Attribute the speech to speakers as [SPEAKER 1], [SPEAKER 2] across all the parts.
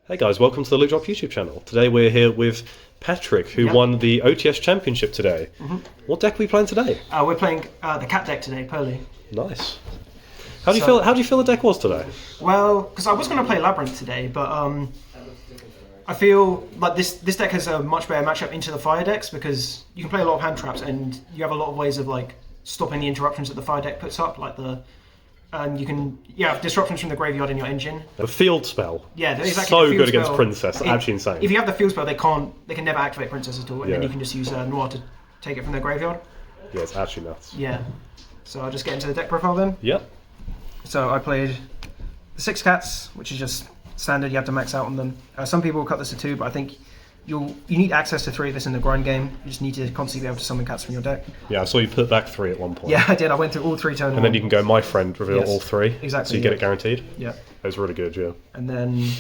[SPEAKER 1] Hey guys, welcome to the Loot Drop YouTube channel. Today we're here with Patrick, who won the OTS Championship today. What deck are we playing today?
[SPEAKER 2] We're playing the cat deck today, Purrely.
[SPEAKER 1] Nice. How do you feel the deck was today?
[SPEAKER 2] Well, because I was going to play Labyrinth today, but I feel like this deck has a much better matchup into the fire decks because you can play a lot of hand traps and you have a lot of ways of like stopping the interruptions that the fire deck puts up, and you can have disruptions from the graveyard in your engine.
[SPEAKER 1] A field spell.
[SPEAKER 2] Yeah, exactly.
[SPEAKER 1] So good against Princess, actually insane.
[SPEAKER 2] If you have the field spell, they can never activate Princess at all, and then you can just use Noir to take it from their graveyard.
[SPEAKER 1] Yeah, it's actually nuts.
[SPEAKER 2] Yeah. So I'll just get into the deck profile then.
[SPEAKER 1] Yep.
[SPEAKER 2] So I played the 6 cats, which is just standard. You have to max out on them. Some people will cut this to 2, but I think you need access to 3 of this in the grind game. You just need to constantly be able to summon cats from your deck.
[SPEAKER 1] Yeah, I saw you put back 3 at one point.
[SPEAKER 2] Yeah, I did. I went through all 3 turns.
[SPEAKER 1] And then you can go my friend, reveal all 3.
[SPEAKER 2] Exactly.
[SPEAKER 1] So you get it guaranteed.
[SPEAKER 2] Yeah.
[SPEAKER 1] That was really good, yeah.
[SPEAKER 2] And then,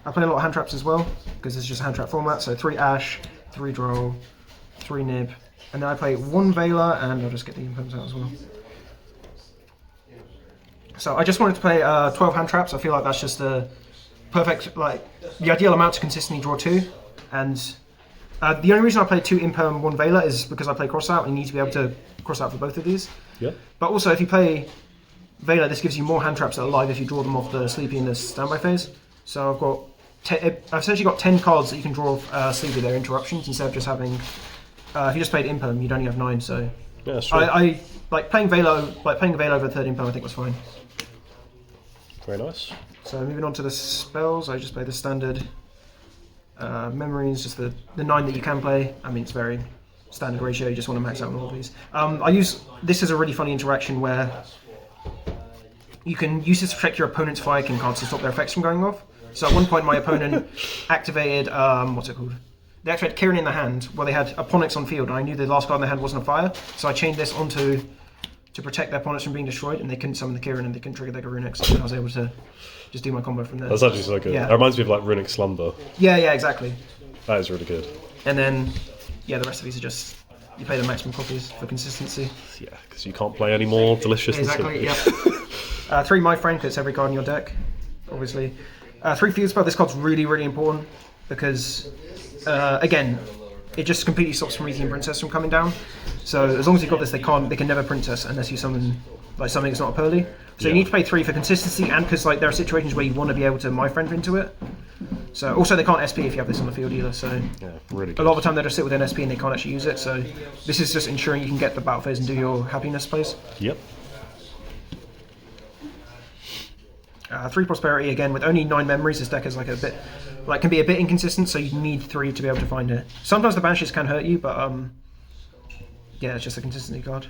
[SPEAKER 2] I played a lot of hand traps as well, because it's just a hand trap format. So 3 Ash, 3 Droll, 3 Nib. And then I play 1 Veiler, and I'll just get the impulse out as well. So I just wanted to play 12 hand traps. I feel like that's just the perfect, the ideal amount to consistently draw 2. And the only reason I play 2 Imperm, 1 Veiler is because I play cross out, and you need to be able to cross out for both of these.
[SPEAKER 1] Yeah.
[SPEAKER 2] But also, if you play Veiler, this gives you more hand traps that are live if you draw them off the Sleepy in the standby phase. So I've essentially got 10 cards that you can draw off Sleepy with their interruptions instead of just having. If you just played Imperm, you'd only have 9. So
[SPEAKER 1] yeah, that's true.
[SPEAKER 2] I like playing Veiler over 3rd Imperm. I think was fine.
[SPEAKER 1] Very nice.
[SPEAKER 2] So moving on to the spells, I just play the standard memories, just the 9 that you can play. I mean, it's very standard ratio, you just want to max out on all of these. I use this as a really funny interaction where you can use this to protect your opponent's Fire King cards to stop their effects from going off. So at one point my opponent activated, they activated Kirin in the hand, where they had Aponyx on field, and I knew the last card in their hand wasn't a fire, so I chained this onto to protect their opponents from being destroyed, and they couldn't summon the Kirin and they couldn't trigger their Garunix, so I was able to just do my combo from there.
[SPEAKER 1] That's actually so good.
[SPEAKER 2] Yeah.
[SPEAKER 1] That reminds me of Runic Slumber.
[SPEAKER 2] Yeah, exactly.
[SPEAKER 1] That is really good.
[SPEAKER 2] And then, the rest of these are just, you play the maximum copies for consistency.
[SPEAKER 1] Yeah, because you can't play any more delicious
[SPEAKER 2] Exactly,
[SPEAKER 1] than
[SPEAKER 2] yeah. 3 My Friend, because it's every card in your deck, obviously. 3 Field Spell, this card's really, really important, because, again, it just completely stops Promethean Princess from coming down. So as long as you've got this, they can never Princess unless you summon something that's not a Purrely. So you need to play 3 for consistency, and because there are situations where you want to be able to My Friend into it. So also they can't SP if you have this on the field either. So
[SPEAKER 1] yeah, really good.
[SPEAKER 2] A lot of the time they just sit with an SP and they can't actually use it. So this is just ensuring you can get the battle phase and do your happiness plays.
[SPEAKER 1] Yep.
[SPEAKER 2] 3 Prosperity, again with only 9 memories. This deck is can be a bit inconsistent, so you need 3 to be able to find it. Sometimes the banishes can hurt you, but yeah, it's just a consistency card.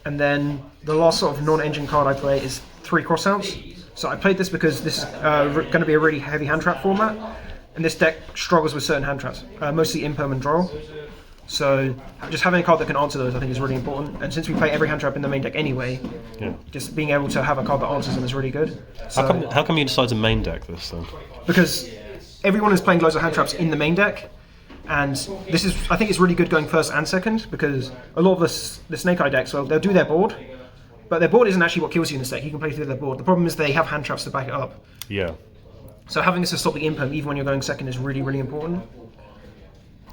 [SPEAKER 2] And then the last sort of non-engine card I play is 3 Crossouts. So I played this because this is going to be a really heavy hand trap format, and this deck struggles with certain hand traps, mostly Imperm and Droll. So just having a card that can answer those I think is really important, and since we play every hand trap in the main deck anyway, just being able to have a card that answers them is really good. So,
[SPEAKER 1] how come you decide to main deck this then?
[SPEAKER 2] Because everyone is playing loads of hand traps in the main deck, and I think it's really good going first and second, because a lot of the Snake Eye decks, well, they'll do their board, but their board isn't actually what kills you in this deck. You can play through their board. The problem is they have hand traps to back it up.
[SPEAKER 1] Yeah.
[SPEAKER 2] So having this to stop the Imperm even when you're going second is really, really important.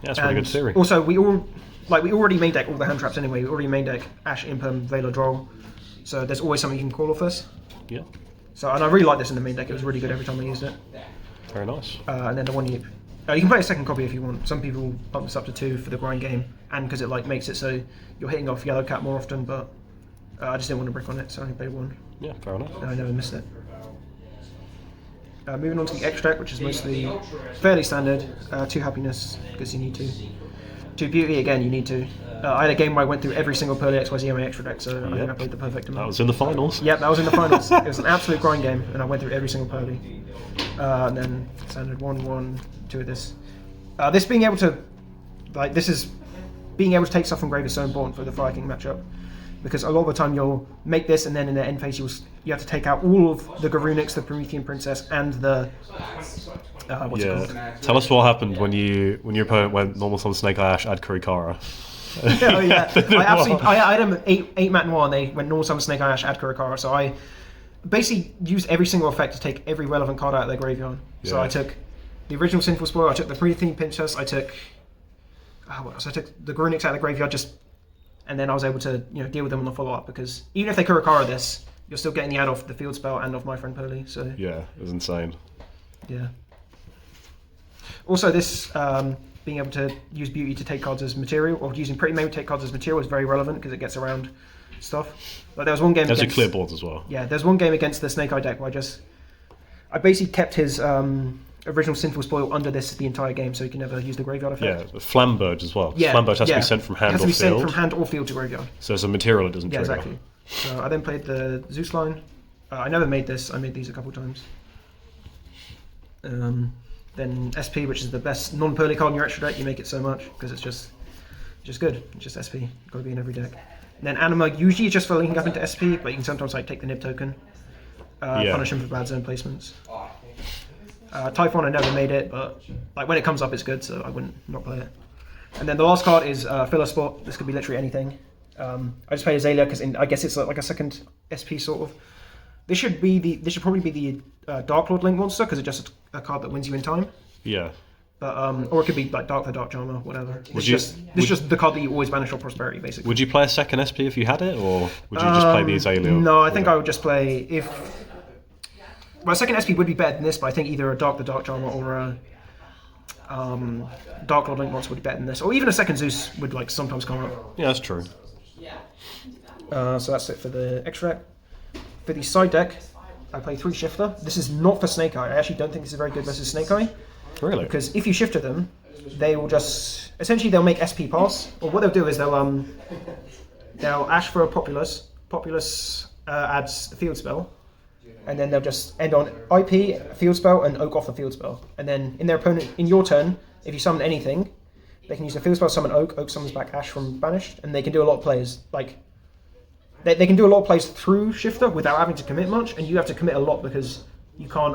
[SPEAKER 1] Yeah, that's a really good theory.
[SPEAKER 2] Also, we already main deck all the hand traps anyway. We already main deck Ash, Imperm, Veiler, Droll. So there's always something you can call off us.
[SPEAKER 1] Yeah.
[SPEAKER 2] So, and I really like this in the main deck. It was really good every time I used it.
[SPEAKER 1] Very nice.
[SPEAKER 2] And then the 1 Yeep. You can play a second copy if you want. Some people bump this up to 2 for the grind game, and because it makes it so you're hitting off Yellow Cat more often. But I just didn't want to brick on it, so I only played 1.
[SPEAKER 1] Yeah, fair enough.
[SPEAKER 2] And I never missed it. Moving on to the extract, which is mostly fairly standard. 2 Happiness, because you need to. 2 Beauty, again, you need to. I had a game where I went through every single Purrely XYZ on my extra deck, so I think I played the perfect amount.
[SPEAKER 1] That was in the finals.
[SPEAKER 2] Yep, that was in the finals. It was an absolute grind game, and I went through every single Purrely. And then standard 1, 1, 2 of this. This being able to, being able to take stuff from grave is so important for the Fire King matchup. Because a lot of the time you'll make this, and then in the end phase you have to take out all of the Garunix, the Promethean Princess, and the what's it called?
[SPEAKER 1] Tell us what happened when your opponent went normal summon Snake Eye Ash, add Kurikara.
[SPEAKER 2] Oh yeah, I had them 8 Mat Noir, and they went normal summon Snake Eye Ash, add Kurikara. So basically used every single effect to take every relevant card out of their graveyard. So
[SPEAKER 1] Yeah.
[SPEAKER 2] I took the original Sinful Spoil, I took the Pre-themed Pincers, I took what else? I took the Grunix out of the graveyard, and then I was able to deal with them on the follow-up, because even if they Kurakara this, you're still getting the add off the field spell and off my friend Purrely. So
[SPEAKER 1] Yeah, it was insane.
[SPEAKER 2] yeah. Also, this being able to use Beauty to take cards as material, or using Pretty Mate to take cards as material, is very relevant because it gets around stuff. But there was one game.
[SPEAKER 1] There's
[SPEAKER 2] against,
[SPEAKER 1] a clear boards as well.
[SPEAKER 2] Yeah, there's one game against the Snake Eye deck where I basically kept his original Sinful Spoil under this the entire game, so he can never use the graveyard effect.
[SPEAKER 1] Yeah, Flamberge as well.
[SPEAKER 2] Yeah,
[SPEAKER 1] Flamberge has to
[SPEAKER 2] yeah.
[SPEAKER 1] be sent from
[SPEAKER 2] It
[SPEAKER 1] hand
[SPEAKER 2] has
[SPEAKER 1] or
[SPEAKER 2] to be
[SPEAKER 1] field.
[SPEAKER 2] sent from hand or field to graveyard.
[SPEAKER 1] So it's a material it doesn't
[SPEAKER 2] Yeah,
[SPEAKER 1] trigger.
[SPEAKER 2] exactly. So I then played the Zeus line. I never made this. I made these a couple times. Then SP, which is the best non-Purrely card in your extra deck. You make it so much because it's just good. It's just SP. Got to be in every deck. And then Anima, usually just for linking up into SP, but you can sometimes take the Nib token, punish him for bad zone placements. Typhon, I never made it, but when it comes up, it's good, so I wouldn't not play it. And then the last card is Filler Spot. This could be literally anything. I just played Azalea because I guess it's like a second SP sort of. This should probably be the Dark Lord Link monster because it's just a card that wins you in time.
[SPEAKER 1] Yeah.
[SPEAKER 2] But or it could be like Dark the Dark Charmer, whatever. This
[SPEAKER 1] you-
[SPEAKER 2] is just the card that you always banish or Prosperity, basically.
[SPEAKER 1] Would you play a second SP if you had it, or would you just play the Azalea?
[SPEAKER 2] No, I
[SPEAKER 1] with
[SPEAKER 2] think
[SPEAKER 1] it?
[SPEAKER 2] I would just play Well, a second SP would be better than this, but I think either a Dark the Dark Charmer or a Dark Lord Link monster would be better than this, or even a second Zeus would sometimes come up.
[SPEAKER 1] Yeah, that's true.
[SPEAKER 2] So that's it for the extra deck. For the side deck, I play 3 Shifter. This is not for Snake Eye. I actually don't think this is very good versus Snake Eye.
[SPEAKER 1] Really?
[SPEAKER 2] Because if you Shifter them, they will just... Essentially, they'll make SP pass. Or what they'll do is they'll Ash for a Populous. Populous adds a field spell. And then they'll just end on IP, field spell, and Oak off the field spell. And then in your turn, if you summon anything, they can use the field spell, summon Oak. Oak summons back Ash from Banished. And they can do a lot of plays. They can do a lot of plays through Shifter without having to commit much, and you have to commit a lot because you can't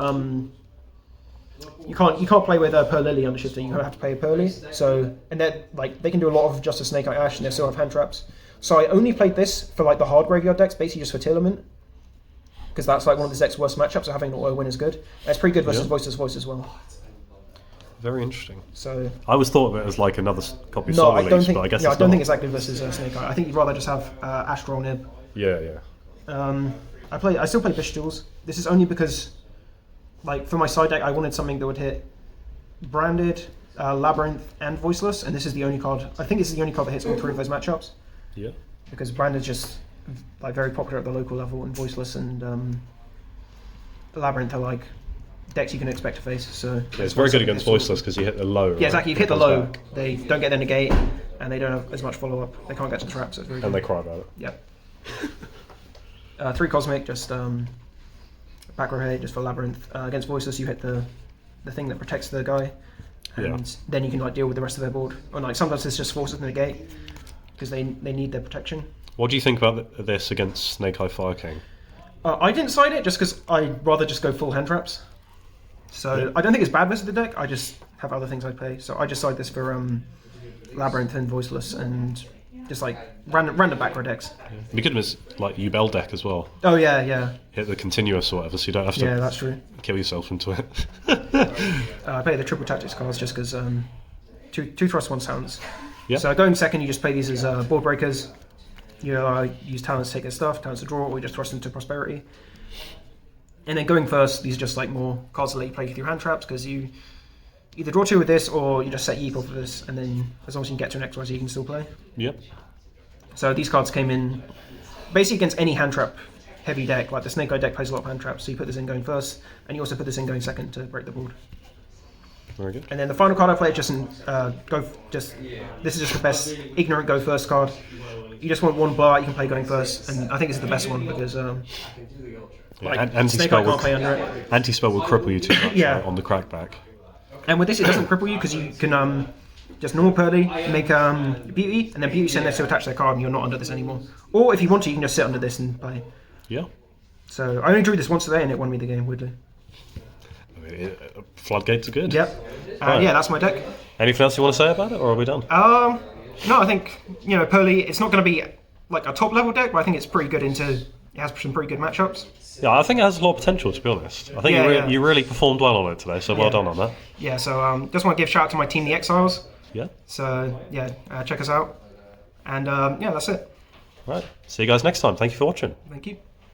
[SPEAKER 2] play with Purrely under Shifter. You have to play a Purrely. So they can do a lot of just a Snake Eye Ash, and they still have hand traps. So I only played this for the hard graveyard decks, basically just for Tillerman, because that's one of this deck's worst matchups. So having an auto win is good. And it's pretty good versus Voiceless Voice as well.
[SPEAKER 1] Very interesting.
[SPEAKER 2] So
[SPEAKER 1] I always thought of it as another copy of
[SPEAKER 2] no,
[SPEAKER 1] Soul
[SPEAKER 2] I
[SPEAKER 1] Release,
[SPEAKER 2] don't think.
[SPEAKER 1] but I guess
[SPEAKER 2] I
[SPEAKER 1] it's
[SPEAKER 2] don't
[SPEAKER 1] not.
[SPEAKER 2] think it's that good versus Snake Eye. I think you'd rather just have Astral Nib.
[SPEAKER 1] Yeah.
[SPEAKER 2] I still play Pistols. This is only because, for my side deck, I wanted something that would hit Branded, Labyrinth, and Voiceless, and this is the only card. I think this is the only card that hits all 3 of those matchups.
[SPEAKER 1] Yeah.
[SPEAKER 2] Because Branded's just very popular at the local level, and Voiceless and Labyrinth are decks you can expect to face. So
[SPEAKER 1] Yeah, it's very good against Voiceless because you hit the low.
[SPEAKER 2] Yeah, exactly. You hit the
[SPEAKER 1] Comes
[SPEAKER 2] low,
[SPEAKER 1] back.
[SPEAKER 2] they don't get their negate, and they don't have as much follow up. They can't get to the trap, so it's very good.
[SPEAKER 1] And they cry about it.
[SPEAKER 2] Yep. 3 Cosmic, just back row hit, just for Labyrinth. Against Voiceless, you hit the thing that protects the guy, and then you can deal with the rest of their board. Or sometimes this just forces the negate because they need their protection.
[SPEAKER 1] What do you think about this against Snake Eye Fire King?
[SPEAKER 2] I didn't side it just because I'd rather just go full hand traps. So I don't think it's bad versus the deck. I just have other things I play. So I just side this for Labyrinth and Voiceless and just random back row decks.
[SPEAKER 1] It'd be good as Ubel deck as well.
[SPEAKER 2] Oh yeah.
[SPEAKER 1] Hit the continuous or whatever, so you don't have to
[SPEAKER 2] Yeah, that's true.
[SPEAKER 1] kill yourself into it.
[SPEAKER 2] I play the triple tactics cards just because 2 thrust 1 sounds.
[SPEAKER 1] Yeah.
[SPEAKER 2] So going second, you just play these as board breakers. You use talents to take their stuff, talents to draw, or you just thrust into Prosperity. And then going first, these are just more cards that let you play with your hand traps because you either draw 2 with this or you just set Yeeple for this, and then as long as you can get to an XYZ, you can still play.
[SPEAKER 1] Yep.
[SPEAKER 2] So these cards came in basically against any hand trap heavy deck. The Snake Eye deck plays a lot of hand traps, so you put this in going first, and you also put this in going second to break the board.
[SPEAKER 1] Very good.
[SPEAKER 2] And then the final card I played this is just the best ignorant go first card. You just want 1 bar, you can play going first, and I think this is the best one because Snake Eye
[SPEAKER 1] Anti-spell
[SPEAKER 2] can't play under it.
[SPEAKER 1] Anti-spell will cripple you too much
[SPEAKER 2] Yeah.
[SPEAKER 1] on the crackback.
[SPEAKER 2] And with this, it doesn't cripple you because you can just normal Purrely, make Beauty, and then Beauty send this to attach their card, and you're not under this anymore. Or if you want to, you can just sit under this and play.
[SPEAKER 1] Yeah.
[SPEAKER 2] So I only drew this once today, and it won me the game, weirdly.
[SPEAKER 1] Floodgates are good.
[SPEAKER 2] Yep.
[SPEAKER 1] Right.
[SPEAKER 2] Yeah, that's my deck.
[SPEAKER 1] Anything else you want to say about it, or are we done?
[SPEAKER 2] No, I think Purrely. It's not going to be a top level deck, but I think it's pretty good it has some pretty good matchups.
[SPEAKER 1] Yeah, I think it has a lot of potential, to be honest. I think you really performed well on it today, so well done on that.
[SPEAKER 2] Yeah, so just want to give a shout out to my team, the Exiles.
[SPEAKER 1] Yeah.
[SPEAKER 2] So, check us out. And, that's it.
[SPEAKER 1] Right. See you guys next time. Thank you for watching.
[SPEAKER 2] Thank you.